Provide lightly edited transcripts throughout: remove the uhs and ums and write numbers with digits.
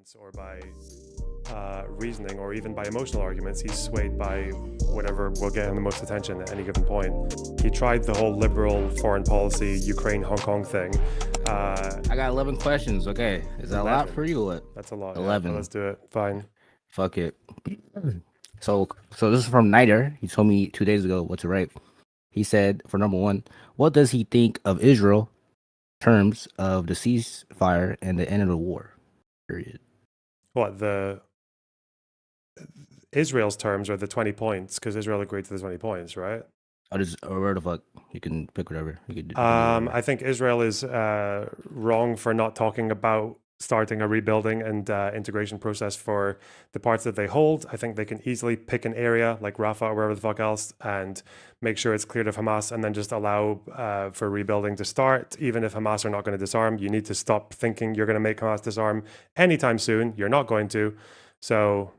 arguments or by reasoning or even by emotional arguments. He's swayed by whatever will get him the most attention at any given point. He tried the whole liberal foreign policy, Ukraine, Hong Kong thing. I got 11 questions. Okay. Is that 11. A lot for you or what? That's a lot. 11. Yeah, let's do it. Fine. Fuck it. So this is from Niter. He told me 2 days ago what to write. He said, for number one, what does he think of Israel in terms of the ceasefire and the end of the war? Period. What, the Israel's terms are the 20 points because Israel agreed to the 20 points, right? Or where the fuck? You can pick whatever. You can do I think Israel is wrong for not talking about starting a rebuilding and integration process for the parts that they hold. I think they can easily pick an area like Rafah or wherever the fuck else and make sure it's cleared of Hamas and then just allow for rebuilding to start. Even if Hamas are not going to disarm, you need to stop thinking you're going to make Hamas disarm anytime soon. You're not going to. So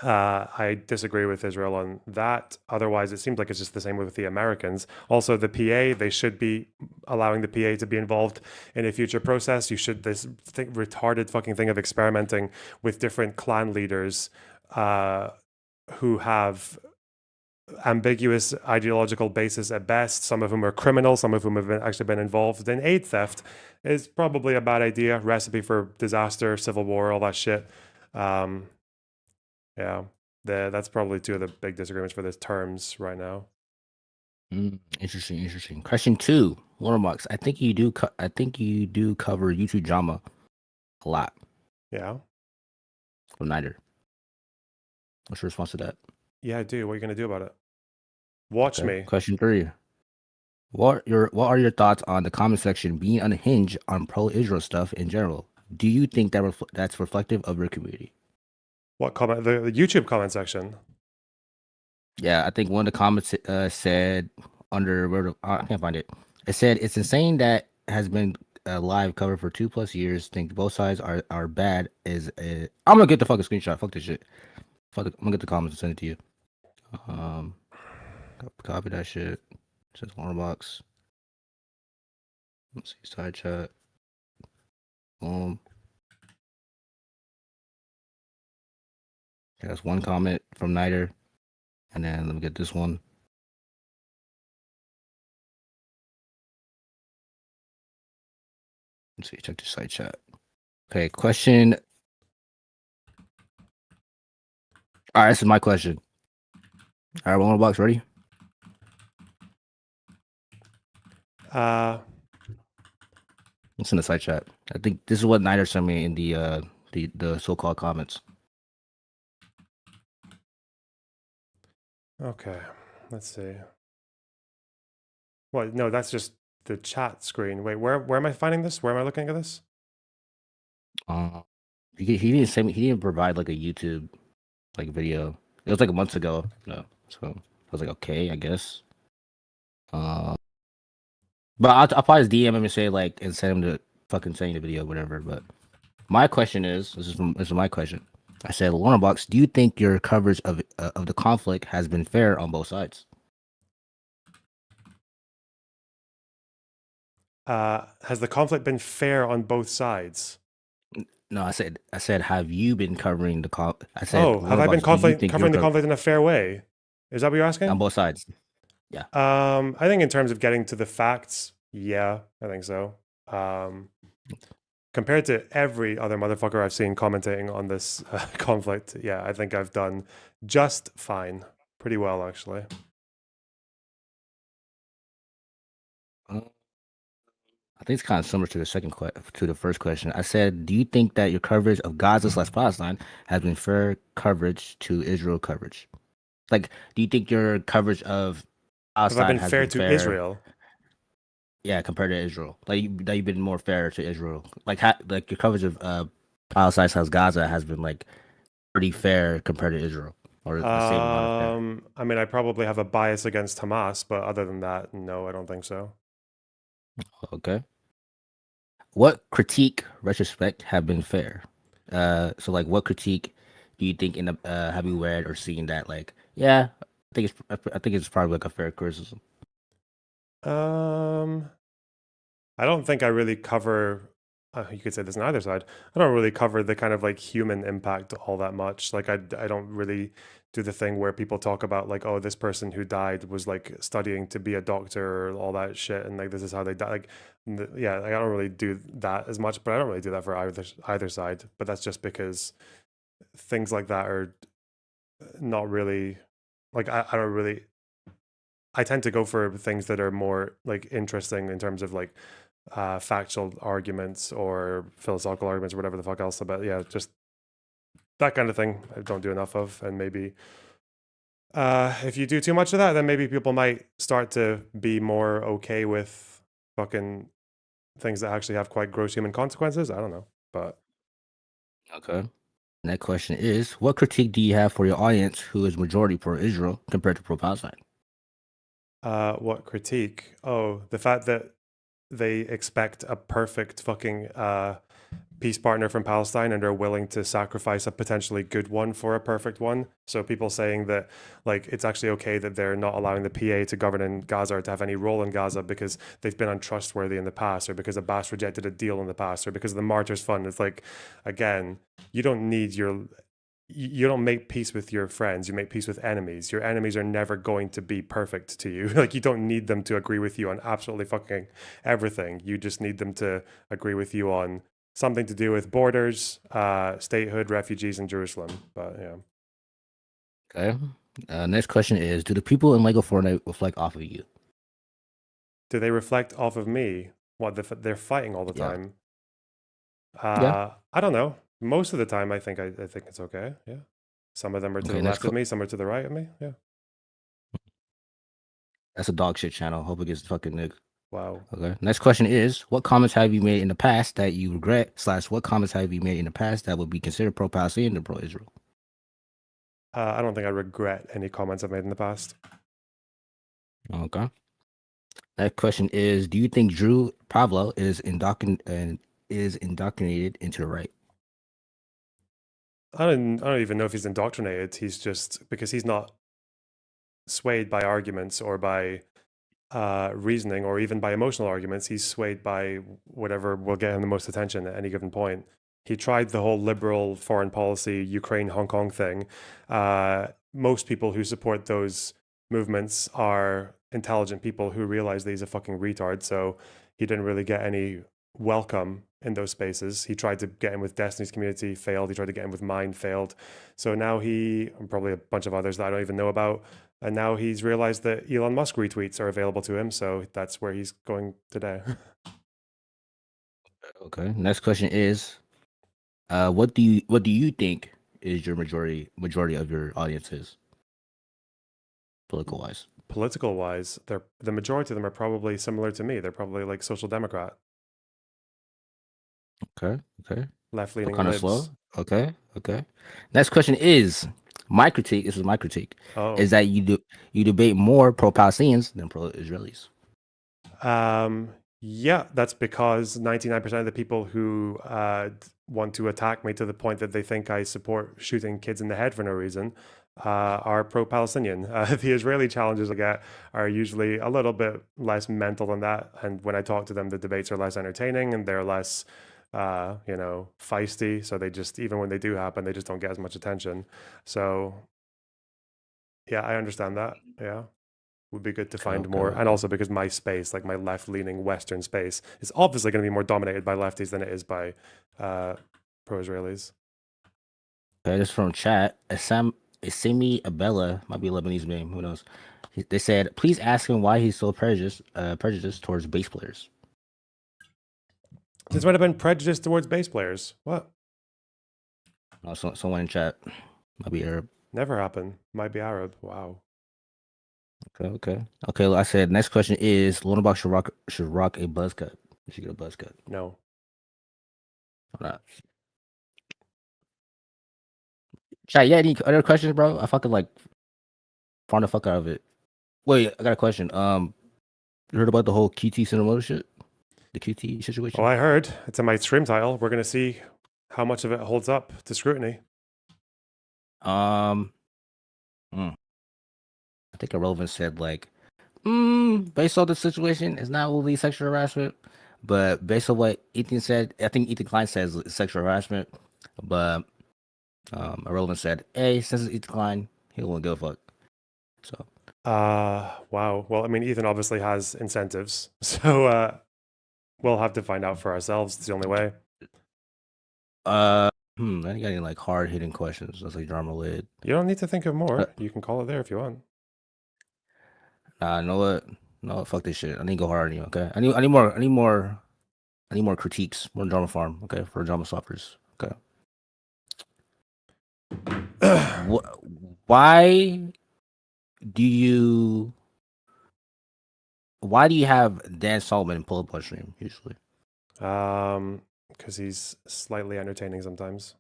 I disagree with Israel on that. Otherwise, it seems like it's just the same with the Americans. Also, the PA, they should be allowing the PA to be involved in a future process. You should, this retarded fucking thing of experimenting with different clan leaders who have ambiguous ideological basis at best. Some of whom are criminal, some of whom have actually been involved in aid theft, is probably a bad idea. Recipe for disaster, civil war, all that shit. Yeah, that's probably two of the big disagreements for the terms right now. Interesting. Question 2, Lonerbox. I think you do cover YouTube drama a lot. Yeah. From Niter. What's your response to that? Yeah, I do. What are you gonna do about it? Watch me. Question 3. What are your thoughts on the comment section being unhinged on pro-Israel stuff in general? Do you think that that's reflective of your community? What comment? The YouTube comment section. Yeah, I think one of the comments said under I can't find it. It said it's insane that has been a live cover for 2+ years. Think both sides are bad. I'm gonna get the fucking screenshot. Fuck this shit. I'm gonna get the comments and send it to you. Copy that shit. It says Lonerbox. Let's see side chat. Boom. That's one comment from Niter. And then let me get this one. Let's see, check the side chat. Okay, question. All right, this is my question. All right, Lonerbox, ready? It's in the side chat. I think this is what Niter sent me in the so-called comments. Okay, let's see. What? No, that's just the chat screen. Wait, where am I finding this? Where am I looking at this? He didn't send me. He didn't provide like a YouTube video. It was like a month ago. No, so I was like, okay, I guess. But I'll probably just DM him and say and send him to fucking send the video, whatever. But my question is, this is my question. I said, Lonerbox, do you think your coverage of the conflict has been fair on both sides? Has the conflict been fair on both sides? No, I said, have you been covering the conflict? I said, have I been covering the conflict in a fair way? Is that what you're asking? On both sides. Yeah. I think in terms of getting to the facts, yeah, I think so. Compared to every other motherfucker I've seen commentating on this conflict, yeah, I think I've done just fine. Pretty well, actually. I think it's kind of similar to the first question. I said, do you think that your coverage of Gaza/Palestine has been fair coverage to Israel coverage? Do you think your coverage of Palestine has been fair to Israel? Yeah, compared to Israel, you've been more fair to Israel. Your coverage of Palestine/Gaza has been pretty fair compared to Israel, or the same amount of fair. I mean, I probably have a bias against Hamas, but other than that, no, I don't think so. Okay. What critique retrospect have been fair? So what critique do you think have you read or seen that yeah, I think it's probably a fair criticism. I don't think I really cover you could say this on either side. I don't really cover the kind of like human impact all that much. Like I don't really do the thing where people talk about like, oh, this person who died was like studying to be a doctor or all that shit, and like this is how they died. Like, yeah, like, I don't really do that as much, but I don't really do that for either side. But that's just because things like that are not really like I don't really. I tend to go for things that are more like interesting in terms of like factual arguments or philosophical arguments or whatever the fuck else about. Yeah, just that kind of thing I don't do enough of. And maybe if you do too much of that, then maybe people might start to be more okay with fucking things that actually have quite gross human consequences. I don't know. But Okay. Next question is, what critique do you have for your audience who is majority pro Israel compared to pro Palestine? what critique? Oh, the fact that they expect a perfect fucking peace partner from Palestine and are willing to sacrifice a potentially good one for a perfect one. So people saying that like it's actually okay that they're not allowing the PA to govern in Gaza or to have any role in Gaza because they've been untrustworthy in the past, or because Abbas rejected a deal in the past, or because of the Martyrs Fund. It's like, again, you don't need you don't make peace with your friends, you make peace with enemies. Your enemies are never going to be perfect to you. Like, you don't need them to agree with you on absolutely fucking everything. You just need them to agree with you on something to do with borders, statehood, refugees, in Jerusalem. But yeah. Okay. Next question is, do the people in Lego Fortnite reflect off of you? Do they reflect off of me? What, they're fighting all the Yeah. time? Yeah. I don't know. Most of the time, I think it's okay. Yeah. Some of them are to Okay. the left of me, some are to the right of me. Yeah. That's a dog shit channel. Hope it gets fucking nigga. Wow. Okay. Next question is, what comments have you made in the past that you regret? / what comments have you made in the past that would be considered pro Palestinian or pro Israel? I don't think I regret any comments I've made in the past. Okay. Next question is, do you think Drew Pavlo is indoctrinated into the right? I don't even know if he's indoctrinated. He's just, because he's not swayed by arguments or by reasoning or even by emotional arguments. He's swayed by whatever will get him the most attention at any given point. He tried the whole liberal foreign policy, Ukraine, Hong Kong thing. Most people who support those movements are intelligent people who realize that he's a fucking retard. So he didn't really get any welcome in those spaces. He tried to get in with Destiny's community, failed. He tried to get in with mine, failed. So now he, and probably a bunch of others that I don't even know about, and now he's realized that Elon Musk retweets are available to him. So that's where he's going today. Okay. Next question is, what do you think is your majority of your audiences, political wise? Political wise, the majority of them are probably similar to me. They're probably like social democrat, Okay. Okay. left So leaning kind of slow. libs. Okay. Okay. Next question is, my critique. This is my critique. Is Oh, that you debate more pro Palestinians than pro Israelis? yeah, that's because 99% of the people who want to attack me to the point that they think I support shooting kids in the head for no reason are pro-Palestinian. The Israeli challenges I get are usually a little bit less mental than that, and when I talk to them, the debates are less entertaining and they're less, feisty. So they just, even when they do happen, they just don't get as much attention. So yeah, I understand that. Yeah, would be good to Okay. find Okay. more. And Okay. also because my space, like my left leaning Western space, is obviously going to be more dominated by lefties than it is by pro Israelis. Okay, this is from chat. Isimi Abella, might be a Lebanese name. Who knows? They said, please ask him why he's so prejudiced towards bass players. Since when have been prejudiced towards bass players? What? Someone in chat, might be Arab. Never happened. Might be Arab. Wow. Okay. I said next question is, Lonerbox should rock a buzz cut. You should get a buzz cut. No. Or not. Chat, yeah, any other questions, bro? I fucking like farm the fuck out of it. Wait, I got a question. You heard about the whole QT cinema shit? The QT Oh, situation? I heard. It's in my stream title. We're going to see how much of it holds up to scrutiny. Um, I think Irrelevant said like, based on the situation, it's not really sexual harassment. But based on what Ethan said, I think Ethan Klein says it's sexual harassment. But Irrelevant said, hey, since it's Ethan Klein, he won't give a fuck. So wow. Well, I mean, Ethan obviously has incentives, so we'll have to find out for ourselves. It's the only way. I think I got any like hard hitting questions. That's like drama lid. You don't need to think of more. You can call it there if you want. Nah, know what? No, fuck this shit. I need to go hard on you. Okay, I need more critiques, more drama farm. Okay, for drama swappers. Okay. Why do you have Dan Solomon in pull-up plus stream usually? Because he's slightly entertaining sometimes.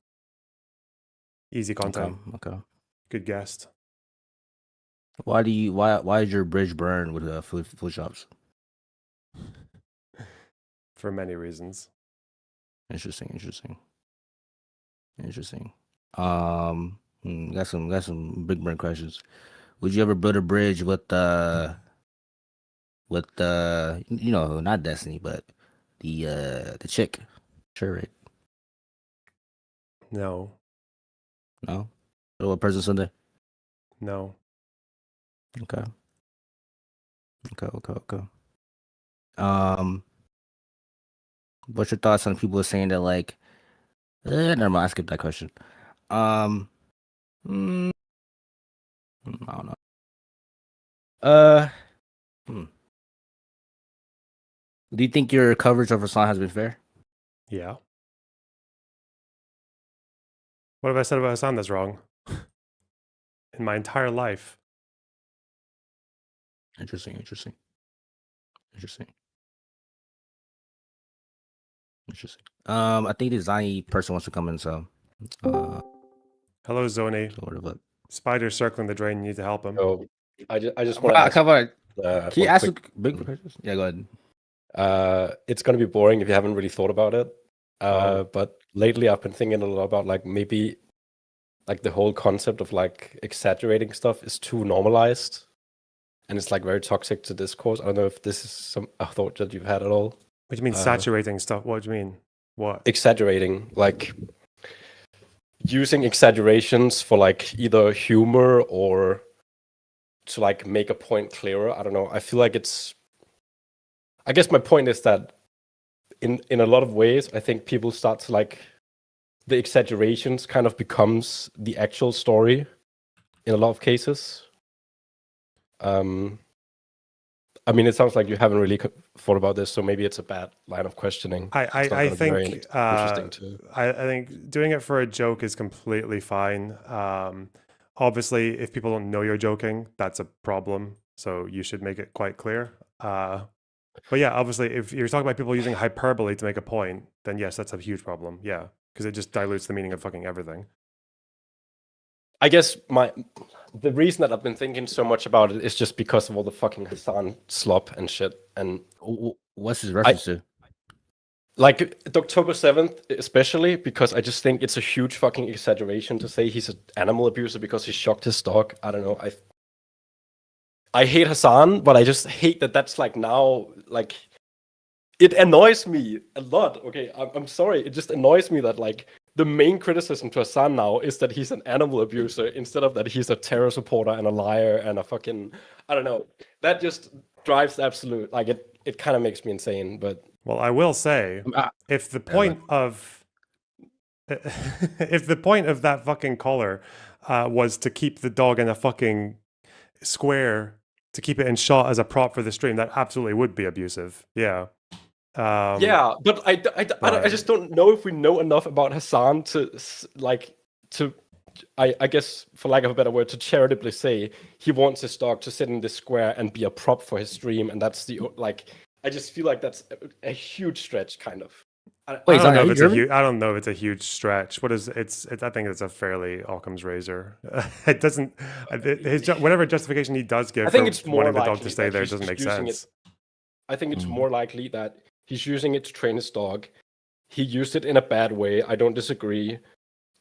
Easy content. Okay. Good guest. Why is your bridge burned with food shops? For many reasons. Interesting. Got some big brain questions. Would you ever build a bridge with not Destiny, but the chick? Sure, right? No. No. What person Sunday? No. Okay. What's your thoughts on people saying that like? Never mind. I skipped that question. I don't know. Do you think your coverage of Hasan has been fair? Yeah. What have I said about Hasan that's wrong? In my entire life. Interesting. I think the Zani person wants to come in, so hello, Zoni. whatever. Spider's circling the drain. You need to help him. So I just want to ask. Come on. Can you ask big questions? Yeah, go ahead. It's gonna be boring if you haven't really thought about it. But lately I've been thinking a lot about like maybe like the whole concept of like exaggerating stuff is too normalized, and it's like very toxic to discourse. I don't know if this is a thought that you've had at all. What do you mean saturating stuff? What do you mean? What? Exaggerating, like using exaggerations for like either humor or to like make a point clearer. I don't know. I feel like I guess my point is that in a lot of ways, I think people start to like the exaggerations kind of becomes the actual story in a lot of cases. I mean, it sounds like you haven't really thought about this, so maybe it's a bad line of questioning. I think interesting too. I think doing it for a joke is completely fine. Obviously, if people don't know you're joking, that's a problem. So you should make it quite clear. But yeah, obviously, if you're talking about people using hyperbole to make a point, then yes, that's a huge problem. Yeah, because it just dilutes the meaning of fucking everything. I guess the reason that I've been thinking so much about it is just because of all the fucking Hasan slop and shit. And what's his reference to? Like October 7th, especially because I just think it's a huge fucking exaggeration to say he's an animal abuser because he shocked his dog. I don't know. I hate Hasan, but I just hate that that's like now, like, it annoys me a lot. Okay, I'm sorry. It just annoys me that like the main criticism to Hasan now is that he's an animal abuser instead of that he's a terror supporter and a liar and a fucking, I don't know. That just drives the absolute, like it kind of makes me insane. But well, I will say, if the point of that fucking collar was to keep the dog in a fucking square, to keep it in shot as a prop for the stream, that absolutely would be abusive. Yeah. Yeah, but I just don't know if we know enough about Hasan to I guess, for lack of a better word, to charitably say he wants his dog to sit in this square and be a prop for his stream, and that's the like. I just feel like that's a huge stretch, kind of. I don't know if it's a huge stretch. What is it's I think it's a fairly Occam's razor. It doesn't. Whatever justification he does give, I think it's more wanting the dog to stay there doesn't make sense. I think it's more likely that he's using it to train his dog. He used it in a bad way. I don't disagree.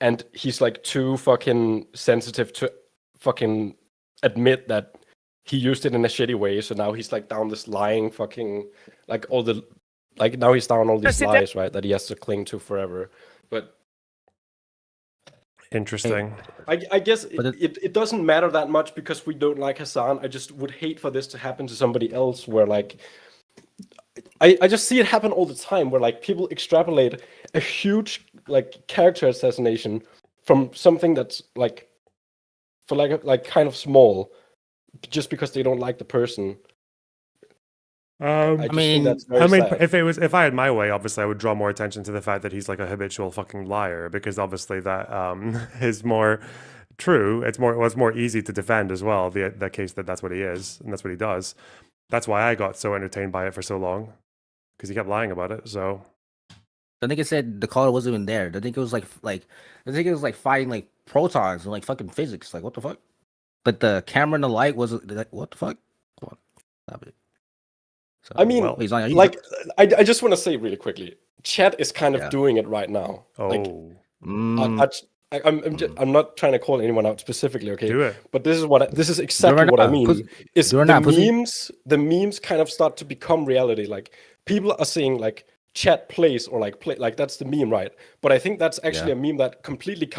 And he's like too fucking sensitive to fucking admit that he used it in a shitty way. So now he's like down this lying fucking, like all the Like now he's down all these Sit down. lies, right? That he has to cling to forever. But Interesting. I guess But it doesn't matter that much because we don't like Hasan. I just would hate for this to happen to somebody else where like I just see it happen all the time where like people extrapolate a huge like character assassination from something that's like for like kind of small just because they don't like the person. I just mean- think that's very I mean, sad. if I had my way, obviously I would draw more attention to the fact that he's like a habitual fucking liar, because obviously that is more true. It's more easy to defend as well. The case that that's what he is and that's what he does. That's why I got so entertained by it for so long, because he kept lying about it. So the nigga said the color wasn't even there. The nigga was like the nigga was like fighting like protons and like fucking physics. Like what the fuck? But the camera and the light wasn't like what the fuck? Come on, stop it. So, I mean, well, he's like, like I just want to say really quickly, chat is kind of Yeah. doing it right now. Like, oh, I'm not trying to call anyone out specifically, okay? do it. But this is exactly what I mean. Is do it the now, pussy. memes kind of start to become reality. Like people are saying like chat plays or like play like that's the meme, right? But I think that's actually a meme that completely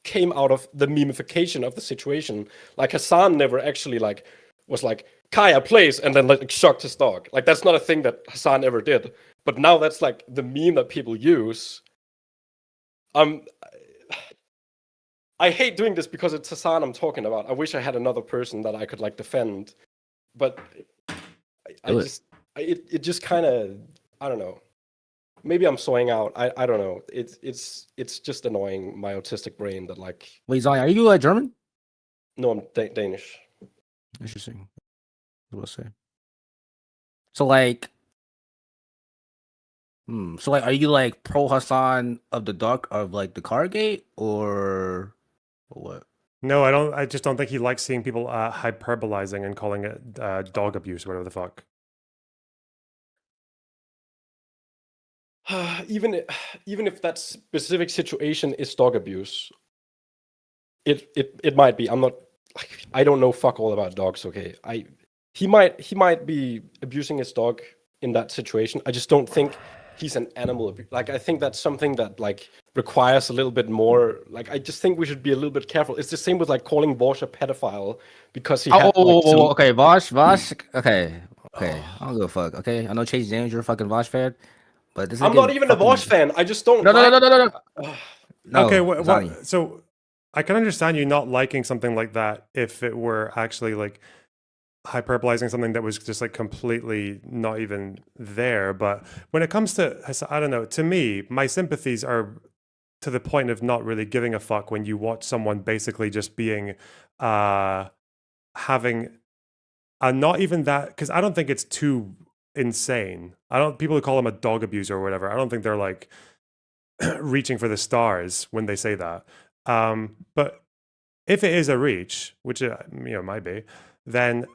came out of the memification of the situation. Like Hasan never actually like was like Kaya plays and then like shocked his dog. Like that's not a thing that Hasan ever did. But now that's like the meme that people use. I hate doing this because it's Hasan I'm talking about. I wish I had another person that I could like defend, but it just kind of, I don't know. Maybe I'm soying out. I don't know. It's just annoying my autistic brain that like. Wait, Zion, are you German? No, I'm Danish. Interesting. What was I say? So like, so like, are you like pro Hasan of the dark of like the Cargate or what? No, I don't. I just don't think he likes seeing people hyperbolizing and calling it dog abuse or whatever the fuck. Even if that specific situation is dog abuse, it might be. I'm not. Like, I don't know fuck all about dogs. Okay, he might be abusing his dog in that situation. I just don't think he's an animal. Like I think that's something that like requires a little bit more. Like I just think we should be a little bit careful. It's the same with like calling Vosh a pedophile because he had. Okay, Vosh. Okay. I don't give a fuck. Okay, I know Chase James, you're a fucking Vosh fan, but this. I'm not even a Vosh fan. I just don't. No. No, Okay, Zani. so I can understand you not liking something like that if it were actually like hyperbolizing something that was just like completely not even there. But when it comes to, I don't know, to me, my sympathies are to the point of not really giving a fuck when you watch someone basically just being, having a not even that, because I don't think it's too insane. People who call him a dog abuser or whatever, I don't think they're like reaching for the stars when they say that. But if it is a reach, which it might be, then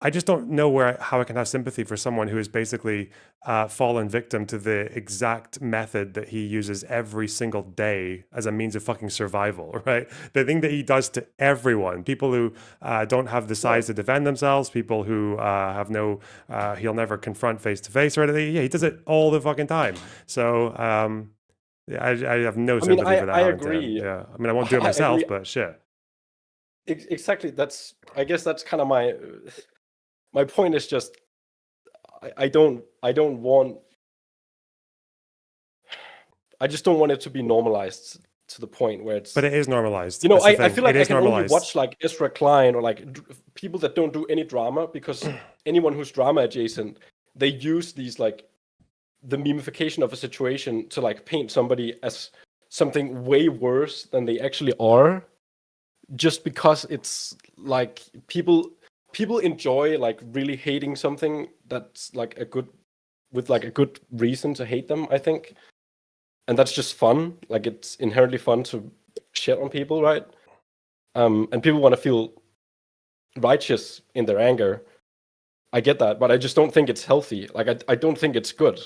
I just don't know how I can have sympathy for someone who has basically fallen victim to the exact method that he uses every single day as a means of fucking survival, right? The thing that he does to everyone, people who don't have the size to defend themselves, people who have he'll never confront face to face or anything. Yeah, he does it all the fucking time. So I have no sympathy for that. I agree. Yeah, I mean, I won't do it myself, but shit. Exactly. I guess that's kind of my point is just I just don't want it to be normalized to the point where it's. But it is normalized. You know, That's the I thing. feel like It I is can only normalized. watch like Ezra Klein or like people that don't do any drama, because anyone who's drama adjacent, they use these like the memification of a situation to like paint somebody as something way worse than they actually are, just because it's like people enjoy like really hating something that's like a good reason to hate them, I think. And that's just fun. Like it's inherently fun to shit on people, right? And people want to feel righteous in their anger. I get that, but I just don't think it's healthy. Like I don't think it's good.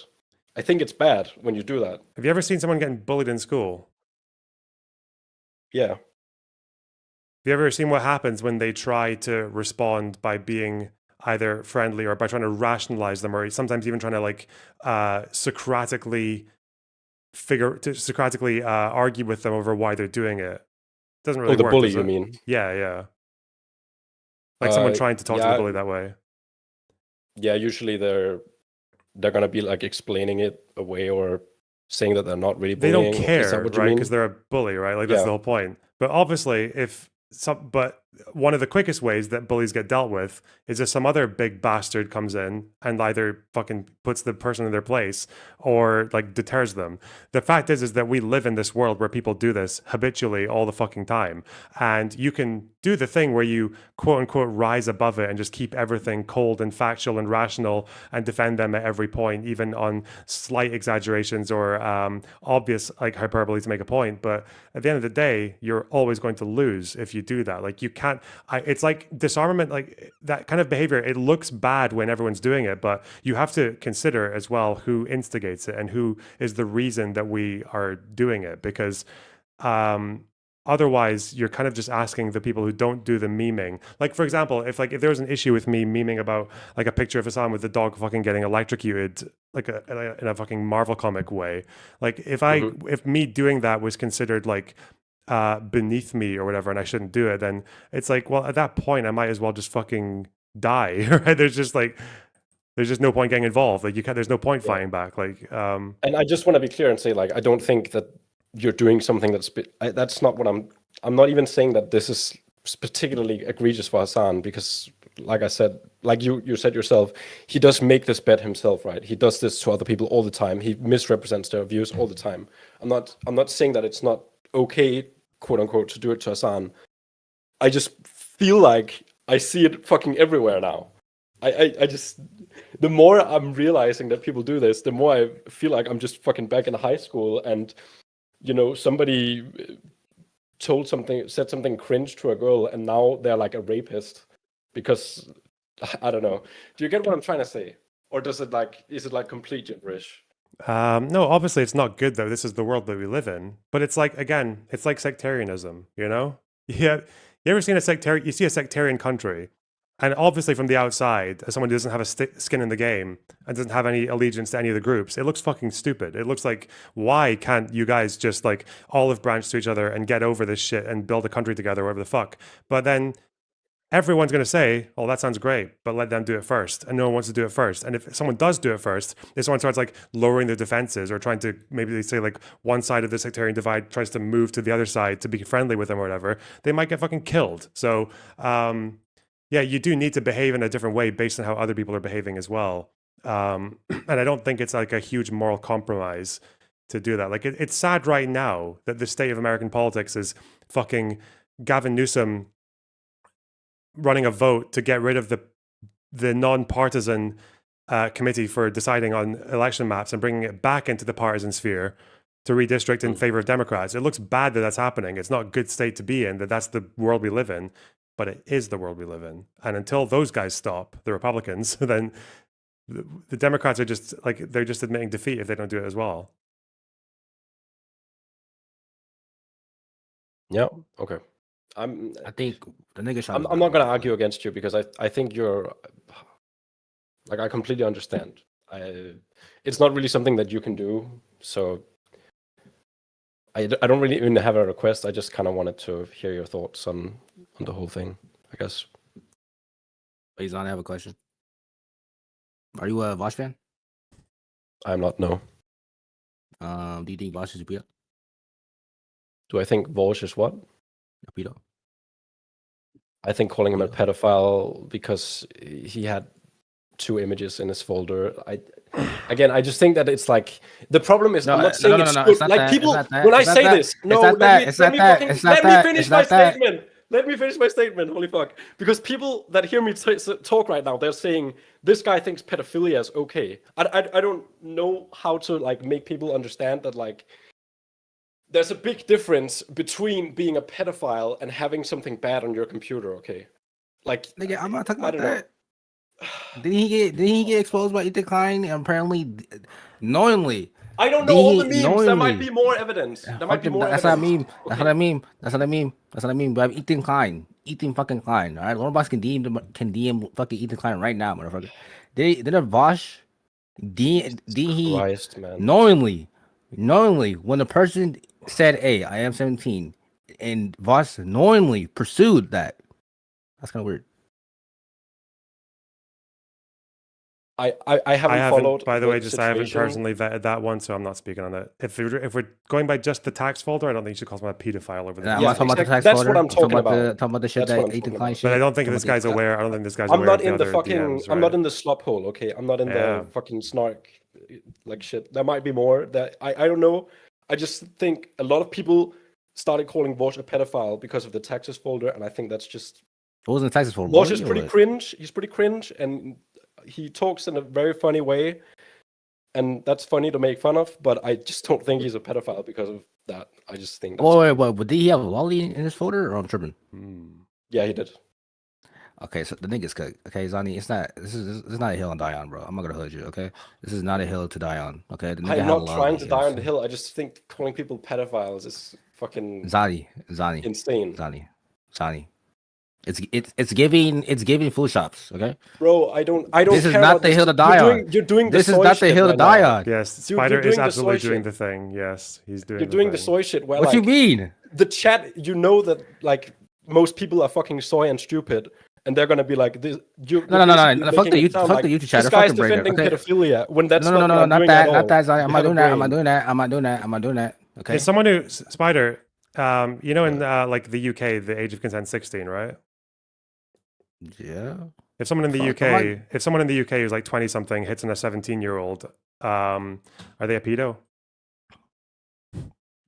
I think it's bad when you do that. Have you ever seen someone getting bullied in school? Yeah. Have you ever seen what happens when they try to respond by being either friendly or by trying to rationalize them, or sometimes even trying to like Socratically argue with them over why they're doing it. Doesn't really the work. bully, does you it? mean? Yeah. Like someone trying to talk to the bully that way. Yeah, usually they're gonna be like explaining it away or saying that they're not really They bullying. don't care, Is that what you right? mean? Because they're a bully, right? Like that's the whole point. But obviously, but one of the quickest ways that bullies get dealt with is if some other big bastard comes in and either fucking puts the person in their place or like deters them. The fact is that we live in this world where people do this habitually all the fucking time. And you can do the thing where you quote unquote rise above it and just keep everything cold and factual and rational and defend them at every point, even on slight exaggerations or obvious like hyperbole to make a point. But at the end of the day, you're always going to lose if you do that. Like you can't, it's like disarmament, like that kind of behavior. It looks bad when everyone's doing it, but you have to consider as well who instigates it and who is the reason that we are doing it. Because otherwise you're kind of just asking the people who don't do the memeing. Like for example, if there was an issue with me memeing about like a picture of Hasan with the dog fucking getting electrocuted, like in a fucking Marvel comic way, like if me doing that was considered like beneath me or whatever and I shouldn't do it, then it's like, well, at that point I might as well just fucking die. Right? There's just no point getting involved. Like there's no point fighting back. Like and I just want to be clear and say, like, I don't think that you're doing something that's not what I'm not even saying that this is particularly egregious for Hasan, because like I said, like you said yourself, he does make this bet himself, right? He does this to other people all the time. He misrepresents their views all the time. I'm not saying that it's not okay, quote unquote, to do it to Hasan. I just feel like I see it fucking everywhere now. I just, the more I'm realizing that people do this, the more I feel like I'm just fucking back in high school and, you know, somebody said something cringe to a girl and now they're like a rapist because, I don't know. Do you get what I'm trying to say? Or is it like complete gibberish? No, obviously it's not good though. This is the world that we live in. But it's like, again, it's like sectarianism, you know? Yeah. You ever seen you see a sectarian country, and obviously from the outside, as someone who doesn't have a skin in the game and doesn't have any allegiance to any of the groups, it looks fucking stupid. It looks like, why can't you guys just like olive branch to each other and get over this shit and build a country together, whatever the fuck? But then everyone's going to say, oh, that sounds great, but let them do it first. And no one wants to do it first. And if someone does do it first, if someone starts like lowering their defenses or trying to, maybe they say like one side of the sectarian divide tries to move to the other side to be friendly with them or whatever, they might get fucking killed. So, yeah, you do need to behave in a different way based on how other people are behaving as well. And I don't think it's like a huge moral compromise to do that. Like it's sad right now that the state of American politics is fucking Gavin Newsom running a vote to get rid of the non-partisan committee for deciding on election maps and bringing it back into the partisan sphere to redistrict in favor of Democrats. It looks bad that that's happening. It's not a good state to be in, that's the world we live in, but it is the world we live in. And until those guys stop, the Republicans, then the Democrats are just like, they're just admitting defeat if they don't do it as well. Yeah, okay. I think the nigga shot. I'm not gonna argue against you because I think you're like, I completely understand. It's not really something that you can do, so I don't really even have a request. I just kind of wanted to hear your thoughts on the whole thing, I guess. Please, I have a question. Are you a Vosh fan? I'm not, no. Do you think Vosh is a pedo? Do I think Vosh is what? A pedo. I think calling him a pedophile because he had 2 images in his folder. I just think that it's like, the problem is, I'm not saying it's good. Like people, when I say this, let me finish my statement. Let me finish my statement. Holy fuck! Because people that hear me talk right now, they're saying this guy thinks pedophilia is okay. I don't know how to like make people understand that like, there's a big difference between being a pedophile and having something bad on your computer, okay? Like, nigga, I'm not talking about that. Did he get exposed by Ethan Klein? Apparently, knowingly. I don't know all the memes. Knowingly. There might be more evidence. That's what I mean. That's what I mean. By Ethan Klein. Ethan fucking Klein. All right, Lonerbox can DM fucking Ethan Klein right now, motherfucker. Then Vosh, he Christ, man. knowingly, when the person said, "Hey, I am 17," and Vosh knowingly pursued that. That's kind of weird. I haven't followed. By the way, situation. I haven't personally vetted that one, so I'm not speaking on it. If we're going by just the tax folder, I don't think you should call him a pedophile over there. I'm not talking about the tax that's folder. what I'm talking about. Talking about the shit that Ethan Klein shit. But I don't think this guy's aware. I don't think this guy's I'm aware. not of in the other fucking. DMs, I'm right? not in the slop hole. Okay, I'm not in the fucking snark, like shit. There might be more. That I don't know. I just think a lot of people started calling Vosh a pedophile because of the taxes folder, and I think that's just. It wasn't the taxes folder. Vosh is pretty cringe. He's pretty cringe, and he talks in a very funny way, and that's funny to make fun of. But I just don't think he's a pedophile because of that. I just think. That's wait, did he have a lolly in his folder, or I'm tripping? Yeah, he did. Okay, so the nigga's cooked. Okay, Zani, it's not. This is not a hill to die on, bro. I'm not gonna hurt you. Okay, this is not a hill to die on. Okay, the nigga I'm not trying to die on the hill. I just think calling people pedophiles is fucking Zani, insane. Zani. It's giving food shops, okay? Bro, I don't. This is not the hill to die on. You're doing this is not the hill to die on. Yes, Spider is absolutely doing the thing. Yes, he's doing. You're doing the soy shit. Where, what you mean? The chat, you know that like most people are fucking soy and stupid, and they're gonna be like, "This." No. Fuck the YouTube chat. This guy's defending pedophilia when that's no, not that. Zani. I'm not doing that. Okay. Is someone who Spider? You know, in like the UK, the age of consent 16, right? Yeah. If someone in the UK who's like 20 something hits on a 17-year-old, are they a pedo?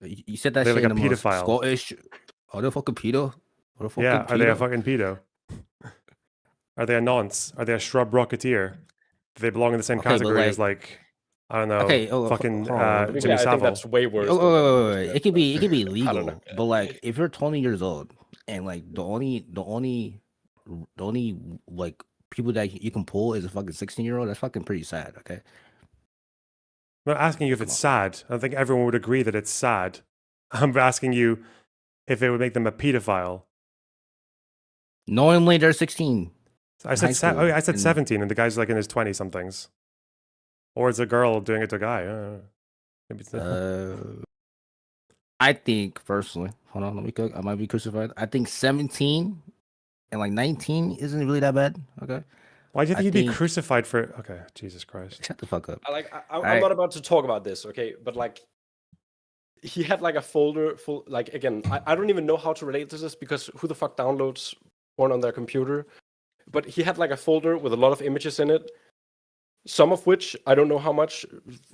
You said that shit like in a the pedophile. Scottish. Are they a fucking pedo? Are they a fucking pedo? Are they a nonce? Are they a shrub rocketeer? Do they belong in the same category as like I don't know, fucking Jimmy I Savile? think that's way worse. Wait. It could be legal, but like if you're 20 years old and like the only like people that you can pull is a fucking 16-year-old, that's fucking pretty sad. Okay. I'm not asking you if it's sad. I don't think everyone would agree that it's sad. I'm asking you if it would make them a pedophile. Knowingly they're 16. I said 17, and the guy's like in his 20 somethings. Or it's a girl doing it to a guy. Maybe it's I think personally, hold on, let me cook. I might be crucified. I think 17 and like 19 isn't really that bad. Okay. Why do you think you'd be crucified for? Okay, Jesus Christ. Shut the fuck up. I'm not about to talk about this, okay? But like, he had like a folder full. Like again, I don't even know how to relate to this because who the fuck downloads porn on their computer? But he had like a folder with a lot of images in it. Some of which I don't know how much.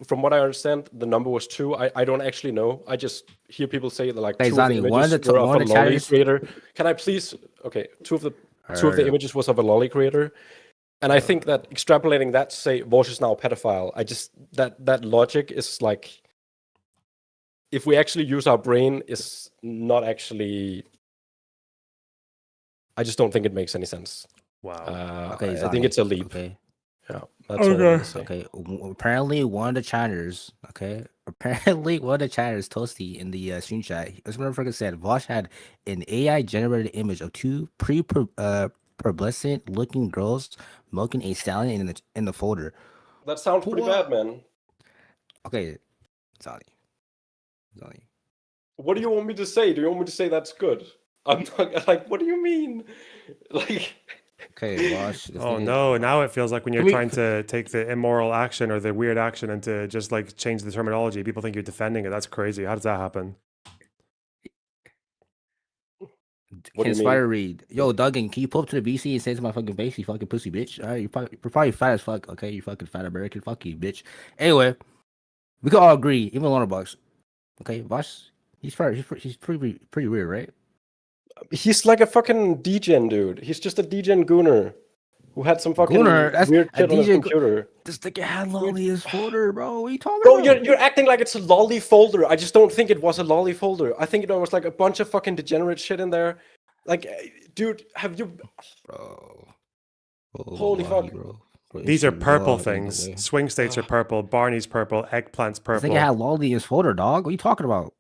From what I understand, the number was 2. I don't actually know. I just hear people say that like 2 Zani, of the images were of a lolly creator. Can I please? Okay, 2 of the images was of a lolly creator, and I think that extrapolating that to say Vosh is now a pedophile. I just that logic is like, if we actually use our brain, is not actually. I just don't think it makes any sense. Wow. Okay, I think it's a leap. Okay. Yeah, that's all I'm gonna say. Okay. Apparently, one of the chatters, Toasty, in the stream chat, this motherfucker said Vosh had an AI generated image of 2 prepubescent looking girls milking a stallion in the folder. That sounds pretty bad, man. Okay, Zani. What do you want me to say? Do you want me to say that's good? I'm not like. What do you mean? Like. Okay, Vosh. Oh no! Now it feels like when you're trying to take the immoral action or the weird action and to just like change the terminology, people think you're defending it. That's crazy. How does that happen? Can Spider read? Yo, Duggan, can you pull up to the BC and say to my fucking face, you fucking pussy bitch? All right, you're probably fat as fuck. Okay, you fucking fat American. Fuck you, bitch. Anyway, we can all agree, even Lonerbox. Okay, Vosh, he's pretty weird, right? He's like a fucking degen dude. He's just a degen gooner who had some fucking weird shit on his computer. This nigga had lolly his folder, bro. What are you talking about? Bro, you're acting like it's a lolly folder. I just don't think it was a lolly folder. I think it was like a bunch of fucking degenerate shit in there. Like, dude, have you... Bro. Holy fuck. Bro. These are purple things. Swing states are purple. Barney's purple. Eggplant's purple. This nigga had lolly in his folder, dog. What are you talking about?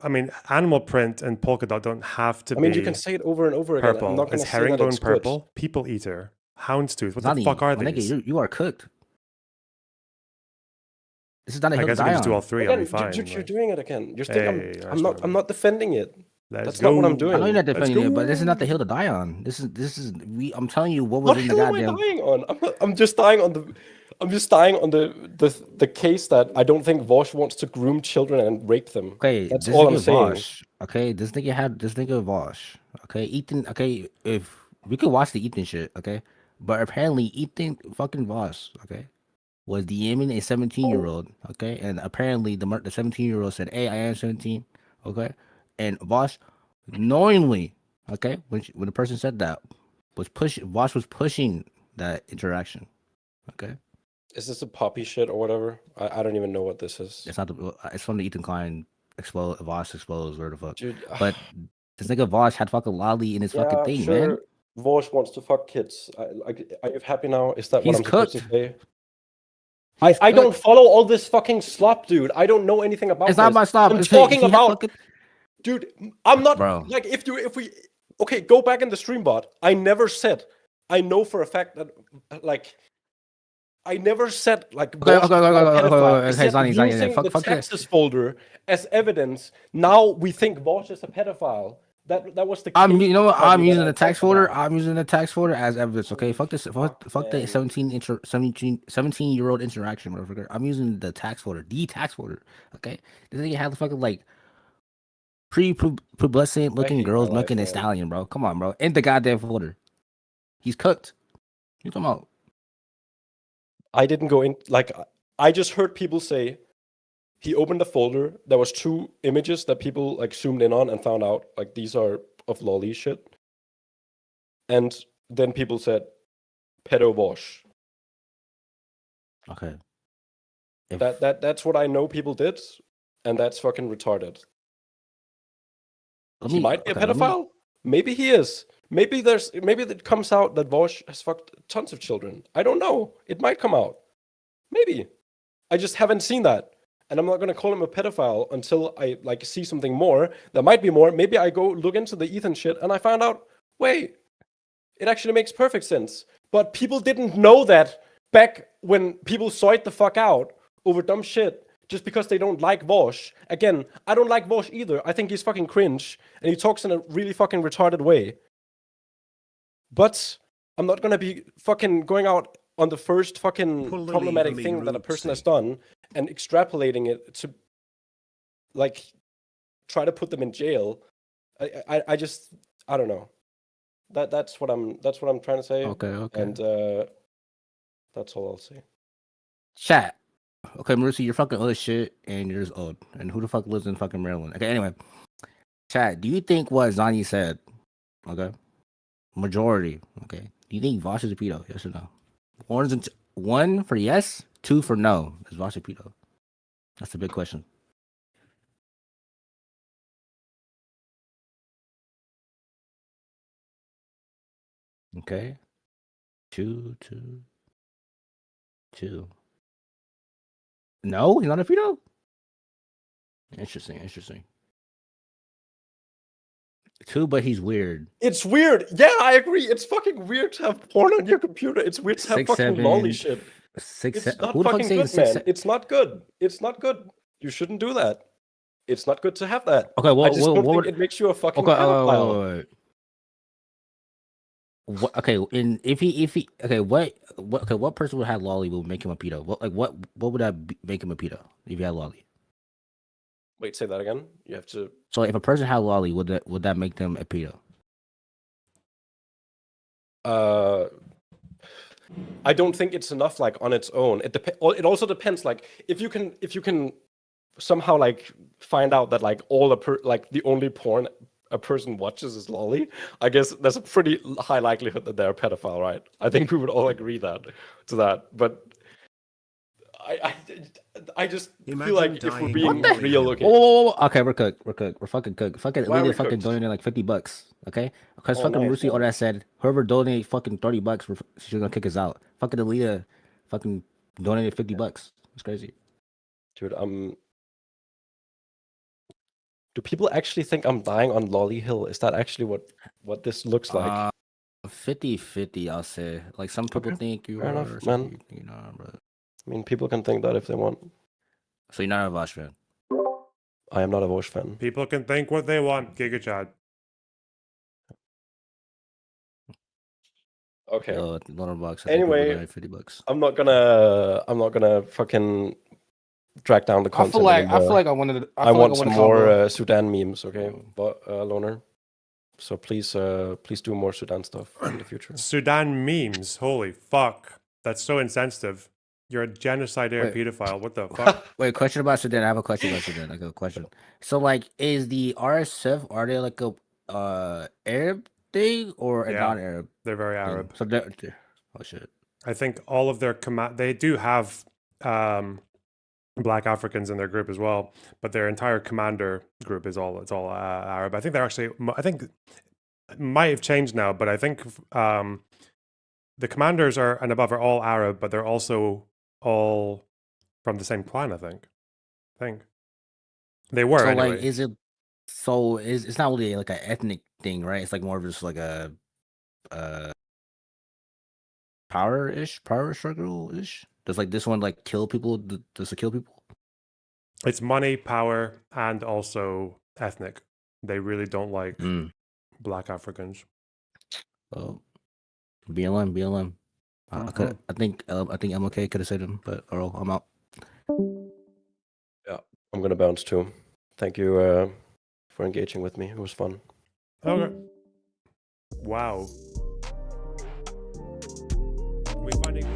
I mean, animal print and polka dot don't have to I mean, be you can say it over and over again. I'm purple. not going Is to say that herringbone it's good. purple? People eater, houndstooth. What Zani, the fuck are my nigga, these? you are cooked. This is not a I hill to guess I die can just do all on. three. I'll Again, be fine. you're like, doing it again. You're hey, thinking nice I'm one. not defending it. Let's That's go. not what I'm doing. I know you're not Let's defending it, but this is not the go. hill to die on. This is I'm telling you what was What in the hill am I goddamn. dying on? I'm just dying on the case that I don't think Vosh wants to groom children and rape them. Okay, That's this all I'm nigga saying. Vosh. Okay, this nigga Vosh. Okay, Ethan. Okay, if we could watch the Ethan shit. Okay, but apparently Ethan fucking Vosh. Okay, was DMing a 17-year-old. Okay, and apparently the 17-year-old said, "Hey, I am 17." Okay, and Vosh knowingly. Okay, when the person said that Vosh was pushing that interaction. Okay, Is this a poppy shit or whatever? I don't even know what this is. it's not it's from the Ethan Klein Vosh exposed where the fuck. Dude, But this nigga Vosh had fucking lolly in his fucking yeah, thing, sure. man. Vosh wants to fuck kids. Are you happy now? Is that what He's I'm supposed to cooked. say? He's I don't cooked. follow all this fucking slop, dude. I don't know anything about It's not this. my stop. I'm It's talking he had about, fucking... dude. I'm not Bro. like if we okay, go back in the stream bot. I never said. I know for a fact that like I never said like Okay, Vosh okay, is not a okay, pedophile. I okay, said Zani, using the fuck Texas folder as evidence. Now we think Vosh is a pedophile. That was the case. You know what? study I'm that using I the tax talked folder. about. I'm using the tax folder as evidence. Okay, fuck this. Fuck the man. 17-year-old interaction, motherfucker. I'm using the tax folder, the tax folder. Okay, this nigga had the fucking like pre-pubescent looking hate girls my life, milking a man. stallion, bro. Come on, bro. In the goddamn folder. He's cooked. You talking about? I didn't go in. Like I just heard people say he opened a folder. There was 2 images that people like zoomed in on and found out like these are of lolly shit. And then people said pedo Vosh. Okay. That's what I know people did, and that's fucking retarded. He might be a okay, pedophile. Maybe he is. Maybe it comes out that Vosh has fucked tons of children. I don't know. It might come out. Maybe. I just haven't seen that. And I'm not gonna call him a pedophile until I like see something more. There might be more. Maybe I go look into the Ethan shit and I found out, wait, it actually makes perfect sense. But people didn't know that back when people saw it the fuck out over dumb shit just because they don't like Vosh. Again, I don't like Vosh either. I think he's fucking cringe and he talks in a really fucking retarded way. But I'm not gonna be fucking going out on the first fucking problematic thing that a person has done and extrapolating it to like try to put them in jail. I just I don't know. That's what I'm trying to say. Okay. And that's all I'll say. Chat. Okay, Marissa, you're fucking old as shit and you're just old. And who the fuck lives in fucking Maryland? Okay, anyway. Chat, do you think what Zani said, okay? Majority, okay? Do you think Vosh is a pedo? Yes or no? 1 for yes, 2 for no. Is Vosh a pedo? That's the big question. Okay. 2. No, he's not a pedo? Interesting. 2, but he's weird. It's weird. Yeah, I agree. It's fucking weird to have porn on your computer. It's weird to have 6, fucking 7, lolly shit. 6, It's 7. not Who the fuck fucking saying good, 6? man. It's not good. It's not good. You shouldn't do that. It's not good to have that. Okay, well, I just don't think it makes you a fucking pedophile. wait. What, okay, and if he okay, what person would have lolly would make him a pedo? What would that make him a pedo if he had lolly? Wait, say that again. You have to. So if a person had lolly, would that make them a pedo? I don't think it's enough. Like on its own, it also depends. Like if you can somehow like find out that like the only porn a person watches is lolly, I guess there's a pretty high likelihood that they're a pedophile, right? I think we would all agree to that. But I just feel like if we're being real, okay. Whoa. Okay, we're cooked. We're fucking cooked. Fucking Why are we Alita fucking cooked? donated like $50. Okay, because Oh, fucking nice, Rusi man. Oda said whoever donated fucking $30, she's gonna kick us out. Fucking Alita, fucking donated $50. It's crazy. Dude, Do people actually think I'm dying on Lolly Hill? Is that actually what this looks like? 50-50, I'll say. Like some people Okay, think you fair are, enough, some man. people think you're not, but I mean, people can think that if they want. so you're not a Vosh fan. I am not a Vosh fan. People can think what they want, Giga Chad. Okay. Yo, Lonerbox, I Anyway, think $50. I'm not gonna fucking drag down the I content feel like anymore. I wanted. I want some more Sudan memes, okay? Mm. But Loner. So please do more Sudan stuff in the future. Sudan memes. Holy fuck. That's so insensitive. You're a genocide Wait. pedophile. What the fuck? Wait, question about Sudan. I have a question about Sudan. I got a question. So, like, is the RSF are they like a Arab thing or a Yeah. non-Arab? They're very thing? Arab. So they're oh shit. I think all of their they do have black Africans in their group as well, but their entire commander group is all Arab. I think they're actually I think it might have changed now, but I think the commanders are and above are all Arab, but they're also all from the same clan. I think they were So anyway. like, is it? So it's not really like an ethnic thing, right? It's like more of just like a power struggle ish. Does like this one like kill people? Does it kill people? It's money, power, and also ethnic. They really don't like black Africans. Oh, BLM. I think MLK could have said him, but Earl, I'm out. Yeah, I'm gonna bounce too. Thank you for engaging with me. It was fun. Okay. Wow. We finding